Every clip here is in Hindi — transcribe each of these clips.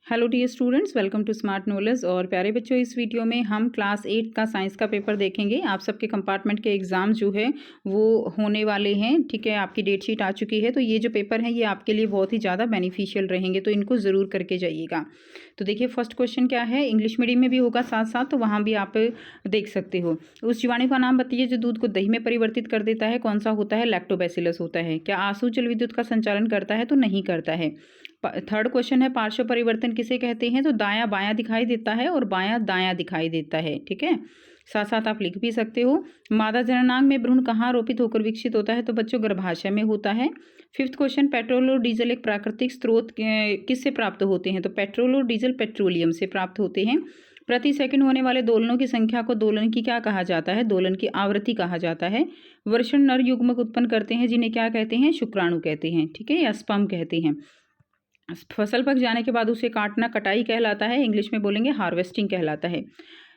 Hello dear students, welcome to smart knowledge. और प्यारे बच्चों, इस वीडियो में हम क्लास 8 का साइंस का पेपर देखेंगे। आप सबके कंपार्टमेंट के एग्ज़ाम जो है वो होने वाले हैं। ठीक है, आपकी डेट शीट आ चुकी है, तो ये जो पेपर हैं ये आपके लिए बहुत ही ज़्यादा बेनिफिशियल रहेंगे, तो इनको ज़रूर करके जाइएगा। तो देखिए, फर्स्ट क्वेश्चन क्या है, इंग्लिश मीडियम में भी होगा साथ साथ, तो वहाँ भी आप देख सकते हो। उस जीवाणु का नाम बताइए जो दूध को दही में परिवर्तित कर देता है, कौन सा होता है? लैक्टोबैसिलस होता है। क्या आंसू जल विद्युत का संचालन करता है? तो नहीं करता है। थर्ड क्वेश्चन है, पार्श्व परिवर्तन किसे कहते हैं? तो दायां बायां दिखाई देता है और बायां दायां दिखाई देता है। ठीक है, साथ साथ आप लिख भी सकते हो। मादा जननांग में भ्रूण कहाँ रोपित होकर विकसित होता है? तो बच्चों गर्भाशय में होता है। फिफ्थ क्वेश्चन, पेट्रोल और डीजल एक प्राकृतिक स्रोत किससे प्राप्त होते हैं? तो पेट्रोल और डीजल पेट्रोलियम से प्राप्त होते हैं। प्रति सेकंड होने वाले दोलनों की संख्या को दोलन की क्या कहा जाता है? दोलन की आवृत्ति कहा जाता है। वर्षण नर युग्मक उत्पन्न करते हैं जिन्हें क्या कहते हैं? शुक्राणु कहते हैं। ठीक है, या स्पर्म कहते हैं। फसल पक जाने के बाद उसे काटना कटाई कहलाता है, इंग्लिश में बोलेंगे हार्वेस्टिंग कहलाता है।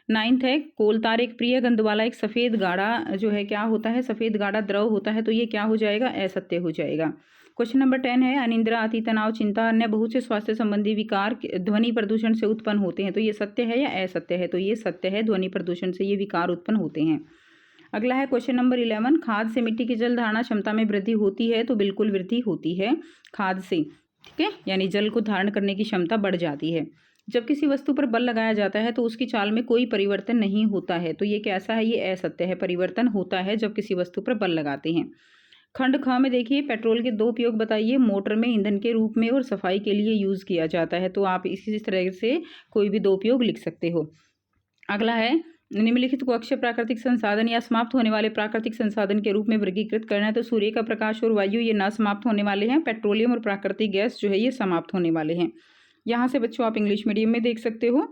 नाइन्थ है, कोलतार एक प्रिय गंध वाला एक सफ़ेद गाढ़ा जो है क्या होता है? सफ़ेद गाढ़ा द्रव होता है, तो ये क्या हो जाएगा? असत्य हो जाएगा। क्वेश्चन नंबर 10 है, अनिद्रा, अति तनाव, चिंता, अन्य बहुत से स्वास्थ्य संबंधी विकार ध्वनि प्रदूषण से उत्पन्न होते हैं, तो ये सत्य है या असत्य है? तो ये सत्य है, ध्वनि प्रदूषण से ये विकार उत्पन्न होते हैं। अगला है क्वेश्चन नंबर 11, खाद से मिट्टी की जल धारणा क्षमता में वृद्धि होती है? तो बिल्कुल वृद्धि होती है खाद से। ठीक है, यानी जल को धारण करने की क्षमता बढ़ जाती है। जब किसी वस्तु पर बल लगाया जाता है तो उसकी चाल में कोई परिवर्तन नहीं होता है, तो ये कैसा है? ये असत्य है, परिवर्तन होता है जब किसी वस्तु पर बल लगाते हैं। खंड ख में देखिए, पेट्रोल के दो उपयोग बताइए। मोटर में ईंधन के रूप में और सफाई के लिए यूज किया जाता है, तो आप इसी तरह से कोई भी दो उपयोग लिख सकते हो। अगला है, निम्नलिखित को अक्षय प्राकृतिक संसाधन या समाप्त होने वाले प्राकृतिक संसाधन के रूप में वर्गीकृत करना है। तो सूर्य का प्रकाश और वायु ये ना समाप्त होने वाले हैं, पेट्रोलियम और प्राकृतिक गैस जो है ये समाप्त होने वाले हैं। यहाँ से बच्चों आप इंग्लिश मीडियम में देख सकते हो।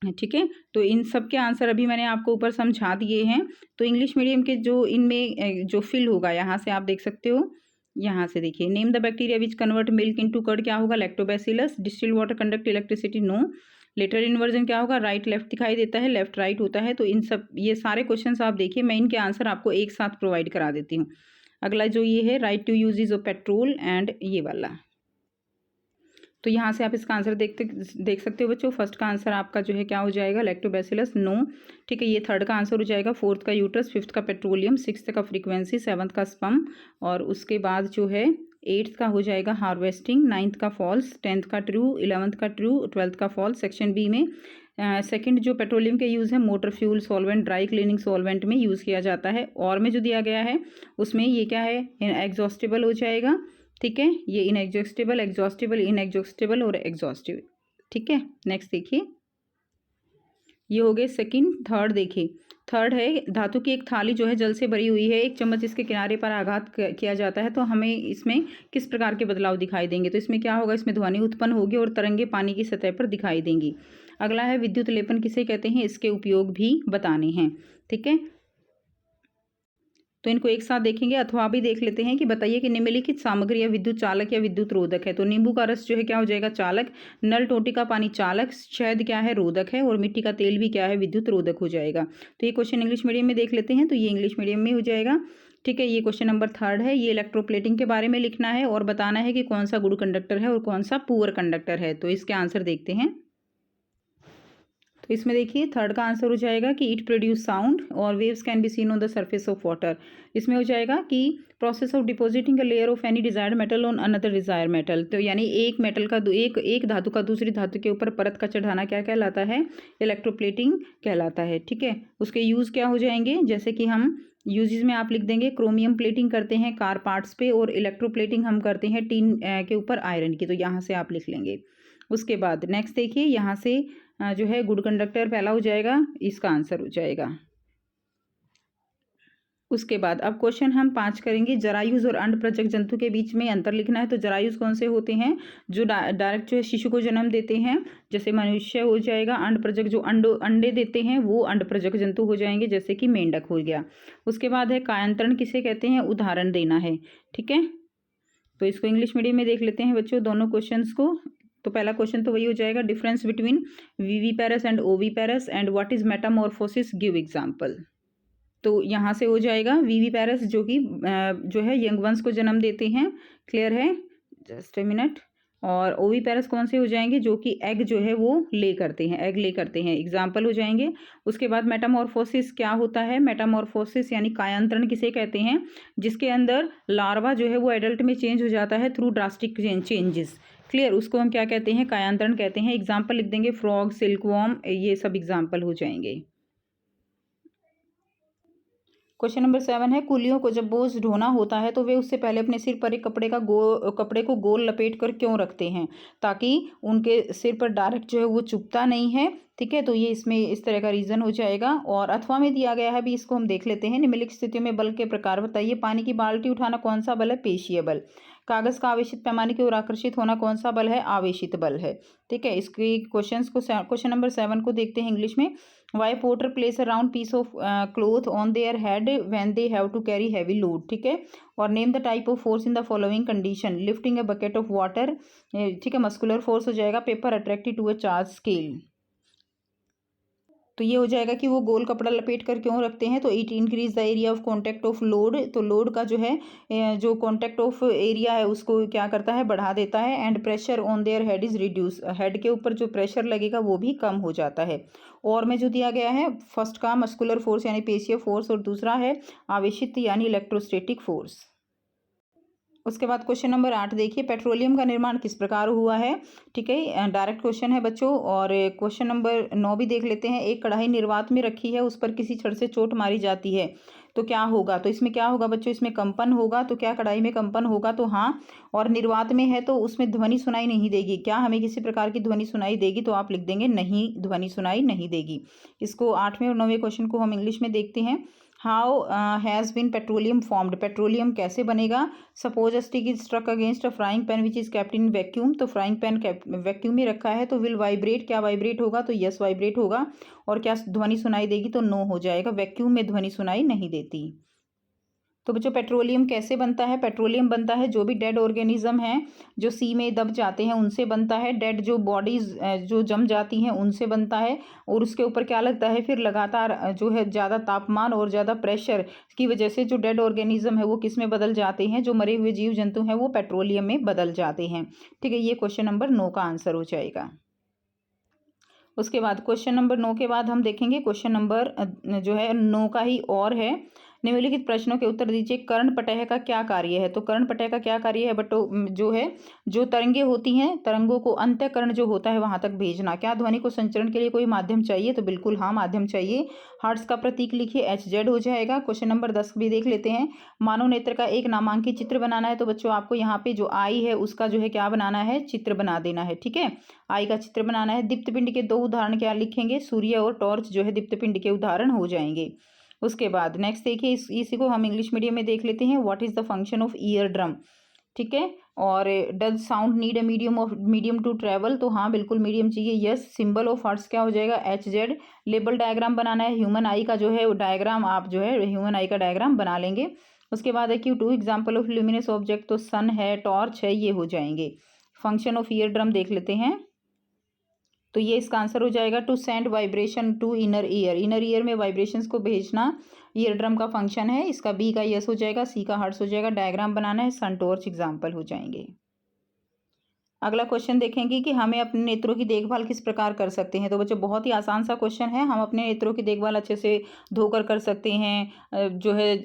ठीक है, तो इन सब के आंसर अभी मैंने आपको ऊपर समझा दिए हैं। तो इंग्लिश मीडियम के जो इनमें जो फिल होगा यहाँ से आप देख सकते हो। यहाँ से देखिए, name the bacteria which convert milk into curd, क्या होगा? Lactobacillus. Distil water conduct electricity, no. Lateral inversion क्या होगा? राइट लेफ्ट दिखाई देता है, लेफ्ट राइट होता है। तो इन सब ये सारे क्वेश्चंस आप देखिए, मैं इनके आंसर आपको एक साथ प्रोवाइड करा देती हूँ। अगला जो ये है, write two uses of petrol and ये वाला, तो यहाँ से आप इसका आंसर देख सकते हो बच्चों। फर्स्ट का आंसर आपका जो है क्या हो जाएगा? Lactobacillus, no. ठीक है, ये थर्ड का आंसर हो जाएगा। फोर्थ का यूट्रस, फिफ्थ का पेट्रोलियम, सिक्स्थ का फ्रीक्वेंसी, सेवन्थ का स्पर्म, और उसके बाद जो है एट्थ का हो जाएगा हार्वेस्टिंग, नाइन्थ का फॉल्स, टेंथ का ट्रू, 11th का ट्रू, 12th का फॉल्स। सेक्शन बी में सेकंड जो पेट्रोलियम के यूज़ है, motor fuel solvent, dry cleaning solvent में यूज़ किया जाता है। और में जो दिया गया है उसमें ये क्या है? एग्जॉस्टिबल हो जाएगा। ठीक है, ये इनएग्जॉस्टिबल, एग्जॉस्टिबल, इनएग्जॉस्टिबल और एग्जॉस्टिव। ठीक है, नेक्स्ट देखिए, ये हो गए सेकंड। थर्ड देखिए, थर्ड है, धातु की एक थाली जो है जल से भरी हुई है, एक चम्मच इसके किनारे पर आघात किया जाता है, तो हमें इसमें किस प्रकार के बदलाव दिखाई देंगे? तो इसमें क्या होगा? इसमें ध्वनि उत्पन्न होगी और तरंगे पानी की सतह पर दिखाई देंगी। अगला है, विद्युत लेपन किसे कहते हैं? इसके उपयोग भी बताने हैं। ठीक है, तो इनको एक साथ देखेंगे, अथवा भी देख लेते हैं कि बताइए कि निम्नलिखित सामग्री या विद्युत चालक या विद्युत रोधक है। तो नींबू का रस जो है क्या हो जाएगा? चालक। नल टोटी का पानी चालक। शहद क्या है? रोधक है। और मिट्टी का तेल भी क्या है? विद्युत रोधक हो जाएगा। तो ये क्वेश्चन इंग्लिश मीडियम में देख लेते हैं, तो ये इंग्लिश मीडियम में हो जाएगा। ठीक है, ये क्वेश्चन नंबर थर्ड है, ये इलेक्ट्रोप्लेटिंग के बारे में लिखना है और बताना है कि कौन सा गुड कंडक्टर है और कौन सा पुअर कंडक्टर है। तो इसके आंसर देखते हैं। तो इसमें देखिए, थर्ड का आंसर हो जाएगा कि इट प्रोड्यूस साउंड और waves can be seen on the surface of water. इसमें हो जाएगा कि process of depositing a layer of any desired metal on another desire metal. तो यानी एक मेटल का एक धातु का दूसरी धातु के ऊपर परत का चढ़ाना क्या कहलाता है? इलेक्ट्रोप्लेटिंग कहलाता है। ठीक है, उसके यूज़ क्या हो जाएंगे? जैसे कि हम यूजेस में आप लिख देंगे, क्रोमियम प्लेटिंग करते हैं कार पार्ट्स पे, और इलेक्ट्रोप्लेटिंग हम करते हैं टीन के ऊपर आयरन की, तो यहाँ से आप लिख लेंगे। उसके बाद नेक्स्ट देखिए, यहाँ से जो है गुड कंडक्टर पहला हो जाएगा, इसका आंसर हो जाएगा। उसके बाद अब क्वेश्चन हम 5 करेंगे, जरायुज और अंड प्रजक जंतु के बीच में अंतर लिखना है। तो जरायुज कौन से होते हैं? जो डायरेक्ट जो है शिशु को जन्म देते हैं, जैसे मनुष्य हो जाएगा। अंड प्रजक जो अंडे देते हैं वो अंड प्रजक जंतु हो जाएंगे, जैसे कि मेंढक हो गया। उसके बाद है, कायांतरण किसे कहते हैं? उदाहरण देना है। ठीक है, तो इसको इंग्लिश मीडियम में देख लेते हैं बच्चों, दोनों क्वेश्चंस को। तो पहला क्वेश्चन तो वही हो जाएगा, difference between viviparous and oviparous and what is Metamorphosis, give example. तो यहाँ से हो जाएगा विविपेरस जो कि जो है यंग वंस को जन्म देते हैं। क्लियर है? Just a minute. और ओवीपेरस कौन से हो जाएंगे, जो कि एग जो है वो ले करते हैं, एग ले करते हैं, एग्जाम्पल हो जाएंगे। उसके बाद मेटामॉर्फोसिस क्या होता है, मेटामॉर्फोसिस यानी कायांतरण किसे कहते हैं, जिसके अंदर लार्वा जो है वो एडल्ट में चेंज हो जाता है थ्रू ड्रास्टिक चेंजेस। क्लियर, उसको हम क्या कहते हैं, कायांतरण कहते हैं। एग्जाम्पल लिख देंगे, फ्रॉग, सिल्कवॉर्म, ये सब एग्जाम्पल हो जाएंगे। क्वेश्चन नंबर 7 है, कुलियों को जब बोझ ढोना होता है तो वे उससे पहले अपने सिर पर एक कपड़े को गोल लपेट कर क्यों रखते हैं, ताकि उनके सिर पर डायरेक्ट जो है वो चुभता नहीं है। ठीक है, तो ये इसमें इस तरह का रीजन हो जाएगा। और अथवा में दिया गया है, अभी इसको हम देख लेते हैं। निम्नलिखित स्थितियों में बल के प्रकार बताइए। पानी की बाल्टी उठाना कौन सा बल है, पेशीय बल। कागज का आवेशित पैमाने की ओर आकर्षित होना कौन सा बल है, आवेशित बल है। ठीक है, इसके क्वेश्चन नंबर 7 को देखते हैं इंग्लिश में। Why porter place a round piece of cloth on their head when they have to carry heavy load. ठीक है, और name the type of force in the following condition. Lifting a bucket of water, ठीक है, मस्कुलर फोर्स हो जाएगा। Paper attracted to a charge scale, तो ये हो जाएगा कि वो गोल कपड़ा लपेट कर क्यों रखते हैं, तो it increase the area of contact of load, तो लोड का जो है जो कॉन्टैक्ट ऑफ एरिया है उसको क्या करता है, बढ़ा देता है। And pressure on their head is reduce, head के ऊपर जो प्रेशर लगेगा वो भी कम हो जाता है। और में जो दिया गया है, फर्स्ट का मस्कुलर फोर्स यानी पेशीय फोर्स, और दूसरा है आवेशित यानी इलेक्ट्रोस्टैटिक फोर्स। उसके बाद क्वेश्चन नंबर 8 देखिए, पेट्रोलियम का निर्माण किस प्रकार हुआ है। ठीक है, डायरेक्ट क्वेश्चन है बच्चों। और क्वेश्चन नंबर 9 भी देख लेते हैं। एक कढ़ाई निर्वात में रखी है, उस पर किसी छड़ से चोट मारी जाती है तो क्या होगा, तो इसमें क्या होगा बच्चों, इसमें कंपन होगा। तो क्या कढ़ाई में कंपन होगा, तो हाँ। और निर्वात में है तो उसमें ध्वनि सुनाई नहीं देगी। क्या हमें किसी प्रकार की ध्वनि सुनाई देगी, तो आप लिख देंगे नहीं, ध्वनि सुनाई नहीं देगी। इसको 8वें और 9वें क्वेश्चन को हम इंग्लिश में देखते हैं। How has been petroleum formed, petroleum कैसे बनेगा। Suppose a stick is struck against a frying pan which is kept in vacuum, तो फ्राइंग पैन वैक्यूम में रखा है तो विल वाइब्रेट, क्या वाइब्रेट होगा, तो यस वाइब्रेट होगा। और क्या ध्वनि सुनाई देगी, तो नो हो जाएगा, वैक्यूम में ध्वनि सुनाई नहीं देती। तो बच्चों पेट्रोलियम कैसे बनता है, पेट्रोलियम बनता है जो भी डेड ऑर्गेनिज्म हैं जो सी में दब जाते हैं उनसे बनता है। डेड जो बॉडीज जो जम जाती हैं उनसे बनता है। और उसके ऊपर क्या लगता है, फिर लगातार जो है ज़्यादा तापमान और ज़्यादा प्रेशर की वजह से जो डेड ऑर्गेनिज्म है वो किस में बदल जाते हैं, जो मरे हुए जीव जंतु हैं वो पेट्रोलियम में बदल जाते हैं। ठीक है, ये क्वेश्चन नंबर 9 का आंसर हो जाएगा। उसके बाद क्वेश्चन नंबर 9 के बाद हम देखेंगे क्वेश्चन नंबर जो है 9 का ही और है। निम्नलिखित प्रश्नों के उत्तर दीजिए। कर्णपटह का क्या कार्य है, तो कर्णपटह का क्या कार्य है बटो, जो है जो तरंगे होती हैं, तरंगों को अंतःकरण जो होता है वहां तक भेजना। क्या ध्वनि को संचरण के लिए कोई माध्यम चाहिए, तो बिल्कुल हाँ, माध्यम चाहिए। हर्ट्ज का प्रतीक लिखिए, HZ हो जाएगा। क्वेश्चन नंबर 10 भी देख लेते हैं। मानव नेत्र का एक नामांकित चित्र बनाना है, तो बच्चों आपको यहाँ पे जो आई है उसका जो है क्या बनाना है, चित्र बना देना है। ठीक है, आई का चित्र बनाना है। दीप्त पिंड के 2 उदाहरण क्या लिखेंगे, सूर्य और टॉर्च जो है दीप्त पिंड के उदाहरण हो जाएंगे। उसके बाद नेक्स्ट देखिए, इसी को हम इंग्लिश मीडियम में देख लेते हैं। What is the function of ear drum. ठीक है, और does sound need a medium to travel, तो हाँ बिल्कुल मीडियम चाहिए, यस। सिंबल ऑफ हर्ट्स क्या हो जाएगा, HZ। लेबल डायग्राम बनाना है, ह्यूमन आई का जो है डायग्राम आप जो है ह्यूमन आई का डायग्राम बना लेंगे। उसके बाद है कि 2 एग्जाम्पल ऑफ ल्यूमिनस ऑब्जेक्ट, तो सन है, टॉर्च है, ये हो जाएंगे। फंक्शन ऑफ ईयर ड्रम देख लेते हैं, तो ये इसका आंसर हो जाएगा to send vibration to inner ear, inner ear में वाइब्रेशंस को भेजना ईयर ड्रम का फंक्शन है। इसका बी का यस हो जाएगा, सी का हर्ट्स हो जाएगा। डायग्राम बनाना है, सन टॉर्च एग्जाम्पल हो जाएंगे। अगला क्वेश्चन देखेंगे कि हमें अपने नेत्रों की देखभाल किस प्रकार कर सकते हैं। तो बच्चों बहुत ही आसान सा क्वेश्चन है। हम अपने नेत्रों की देखभाल अच्छे से धोकर कर सकते हैं। जो है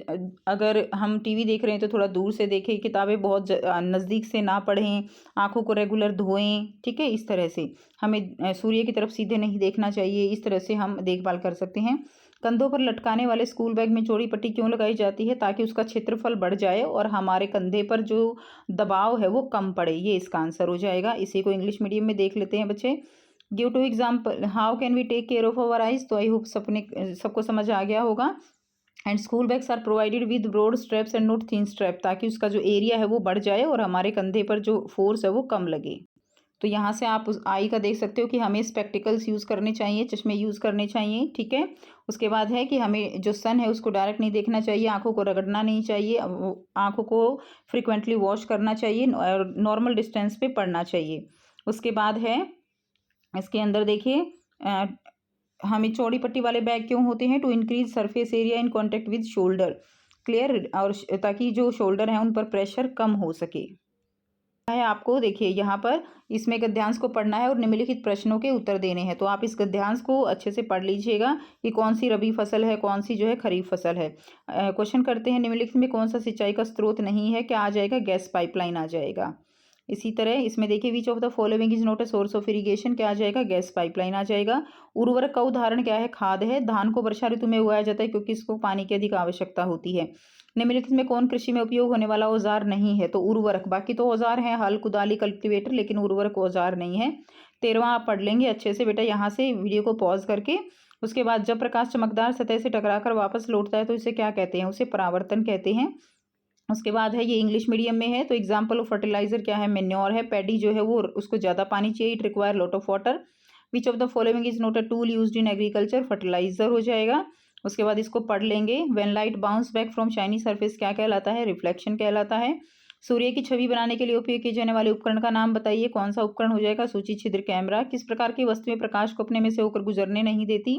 अगर हम टीवी देख रहे हैं तो थोड़ा दूर से देखें, किताबें बहुत नज़दीक से ना पढ़ें, आंखों को रेगुलर धोएं। ठीक है, इस तरह से हमें सूर्य की तरफ सीधे नहीं देखना चाहिए, इस तरह से हम देखभाल कर सकते हैं। कंधों पर लटकाने वाले स्कूल बैग में चौड़ी पट्टी क्यों लगाई जाती है, ताकि उसका क्षेत्रफल बढ़ जाए और हमारे कंधे पर जो दबाव है वो कम पड़े, ये इसका आंसर हो जाएगा। इसी को इंग्लिश मीडियम में देख लेते हैं बच्चे। Give 2 example, how can we take care of our eyes, तो आई होप सबको समझ आ गया होगा। And school bags are provided with broad straps and not thin strap, ताकि उसका जो एरिया है वो बढ़ जाए और हमारे कंधे पर जो फोर्स है वो कम लगे। तो यहाँ से आप उस आई का देख सकते हो कि हमें स्पेक्टिकल्स यूज़ करने चाहिए, चश्मे यूज़ करने चाहिए। ठीक है, उसके बाद है कि हमें जो सन है उसको डायरेक्ट नहीं देखना चाहिए, आंखों को रगड़ना नहीं चाहिए, आंखों को फ्रिक्वेंटली वॉश करना चाहिए और नॉर्मल डिस्टेंस पे पढ़ना चाहिए। उसके बाद है इसके अंदर देखिए, हमें चौड़ी पट्टी वाले बैग क्यों होते हैं, to increase surface area in contact with shoulder. Clear, और ताकि जो शोल्डर है उन पर प्रेशर कम हो सके। है आपको, देखिए यहाँ पर इसमें गद्यांश को पढ़ना है और निम्नलिखित प्रश्नों के उत्तर देने हैं। तो आप इस गद्यांश को अच्छे से पढ़ लीजिएगा कि कौन सी रबी फसल है, कौन सी जो है खरीफ फसल है। क्वेश्चन करते हैं, निम्नलिखित में कौन सा सिंचाई का स्रोत नहीं है, क्या आ जाएगा, गैस पाइपलाइन आ जाएगा। इसी तरह इसमें देखिए, विच of the following is not a source of irrigation, क्या आ जाएगा, गैस पाइपलाइन आ जाएगा। उर्वरक का उदाहरण क्या है, खाद है। धान को वर्षा ऋतु में उगाया जाता है क्योंकि इसको पानी की अधिक आवश्यकता होती है। निम्नलिखित में कौन कृषि में उपयोग होने वाला औजार नहीं है, तो उर्वरक। बाकी तो औजार हैं, हल, कुदाली, कल्टीवेटर, लेकिन उर्वरक औजार नहीं है। 13वां आप पढ़ लेंगे अच्छे से बेटा, यहाँ से वीडियो को पॉज करके। उसके बाद जब प्रकाश चमकदार सतह से टकराकर वापस लौटता है तो इसे क्या कहते हैं, उसे परावर्तन कहते हैं। उसके बाद है, ये इंग्लिश मीडियम में है, तो एग्जाम्पल ऑफ फर्टिलाइजर क्या है, मेन्योर है। पैडी जो है वो उसको ज़्यादा पानी चाहिए, it require lot of water. Which of the following is not a tool used in agriculture, fertiliser हो जाएगा। उसके बाद इसको पढ़ लेंगे, when light bounce back from shiny surface क्या कहलाता है, रिफ्लेक्शन कहलाता है। सूर्य की छवि बनाने के लिए उपयोग किए जाने वाले उपकरण का नाम बताइए, कौन सा उपकरण हो जाएगा, सूची छिद्र कैमरा। किस प्रकार की वस्तुएं प्रकाश को अपने में से होकर गुजरने नहीं देती,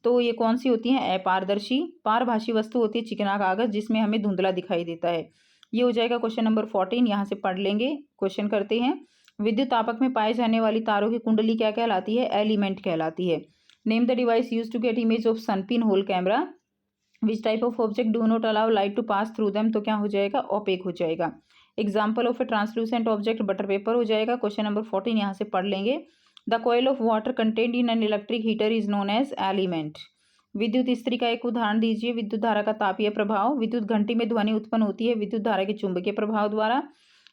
तो ये कौन सी होती हैं, अपारदर्शी। पारभाषी वस्तु होती है चिकना कागज, जिसमें हमें धुंधला दिखाई देता है। ये हो जाएगा क्वेश्चन नंबर 14, यहाँ से पढ़ लेंगे। क्वेश्चन करते हैं, विद्युत तापक में पाए जाने वाली तारों की कुंडली क्या कहलाती है, एलिमेंट कहलाती है। Name the device use to get image of sun pin hole camera. Which type of object do not allow light to pass through them, तो क्या हो जाएगा, ओपेक हो जाएगा। Example of a translucent object, butter paper हो जाएगा। क्वेश्चन नंबर 14 यहाँ से पढ़ लेंगे। The coil of water content in an electric heater is known as element. विद्युत इस्त्री का एक उदाहरण दीजिए। विद्युत धारा का तापीय प्रभाव। विद्युत घंटी में ध्वनि उत्पन्न होती है विद्युत धारा के चुंबकीय प्रभाव द्वारा।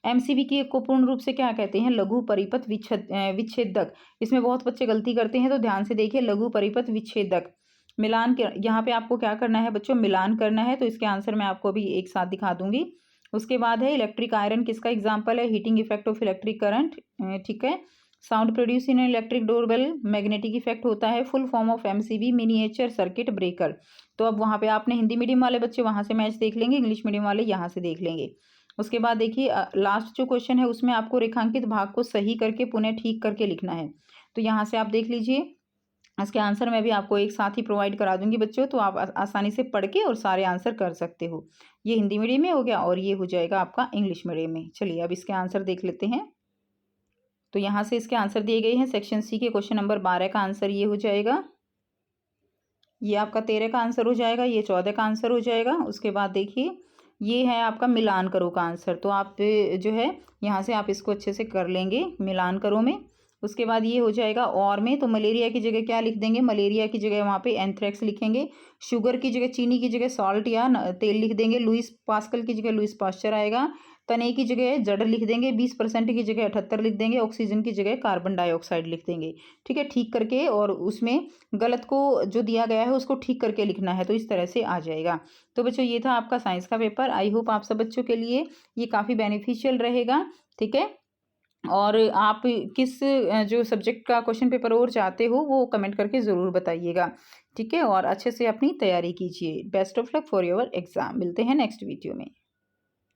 एमसीबी की को पूर्ण रूप से क्या कहते हैं, लघु परिपथ विच्छेदक। इसमें बहुत बच्चे गलती करते हैं, तो ध्यान से देखिए, लघु परिपथ विच्छेदक। मिलान के यहाँ पे आपको क्या करना है बच्चों, मिलान करना है, तो इसके आंसर मैं आपको अभी एक साथ दिखा दूंगी। उसके बाद है, इलेक्ट्रिक आयरन किसका एग्जाम्पल है, heating effect of electric current, ठीक है। Sound produce in electric doorbell, magnetic effect होता है। Full form of MCB, miniature circuit breaker. तो अब वहाँ पे आपने हिंदी मीडियम वाले बच्चे वहाँ से मैच देख लेंगे, इंग्लिश मीडियम वाले यहाँ से देख लेंगे। उसके बाद देखिए, लास्ट जो क्वेश्चन है उसमें आपको रेखांकित भाग को सही करके पुनः ठीक करके लिखना है। तो यहाँ से आप देख लीजिए, इसके आंसर मैं भी आपको एक साथ ही प्रोवाइड करा दूंगी बच्चों, तो आप आसानी से पढ़ के और सारे आंसर कर सकते हो। ये हिंदी मीडियम में हो गया और ये हो जाएगा आपका इंग्लिश मीडियम में। चलिए अब इसके आंसर देख लेते हैं। तो यहाँ से इसके आंसर दिए गए हैं। सेक्शन सी के क्वेश्चन नंबर 12 का आंसर ये हो जाएगा, ये आपका 13 का आंसर हो जाएगा, ये 14 का आंसर हो जाएगा। उसके बाद देखिए, ये है आपका मिलान करो का आंसर। तो आप जो है यहाँ से आप इसको अच्छे से कर लेंगे मिलान करो में। उसके बाद ये हो जाएगा और में, तो मलेरिया की जगह क्या लिख देंगे, मलेरिया की जगह वहाँ पे एंथ्रेक्स लिखेंगे। शुगर की जगह, चीनी की जगह सॉल्ट या तेल लिख देंगे। लुइस पास्कल की जगह लुइस पास्चर आएगा। तने की जगह जड़ लिख देंगे। 20% की जगह 78 लिख देंगे। ऑक्सीजन की जगह कार्बन डाइऑक्साइड लिख देंगे। ठीक है, ठीक करके, और उसमें गलत को जो दिया गया है उसको ठीक करके लिखना है, तो इस तरह से आ जाएगा। तो बच्चों ये था आपका साइंस का पेपर। आई होप आप सब बच्चों के लिए ये काफ़ी बेनिफिशियल रहेगा। ठीक है, और आप किस जो सब्जेक्ट का क्वेश्चन पेपर और चाहते हो वो कमेंट करके ज़रूर बताइएगा। ठीक है, और अच्छे से अपनी तैयारी कीजिए। Best of luck for your exam. मिलते हैं नेक्स्ट वीडियो में।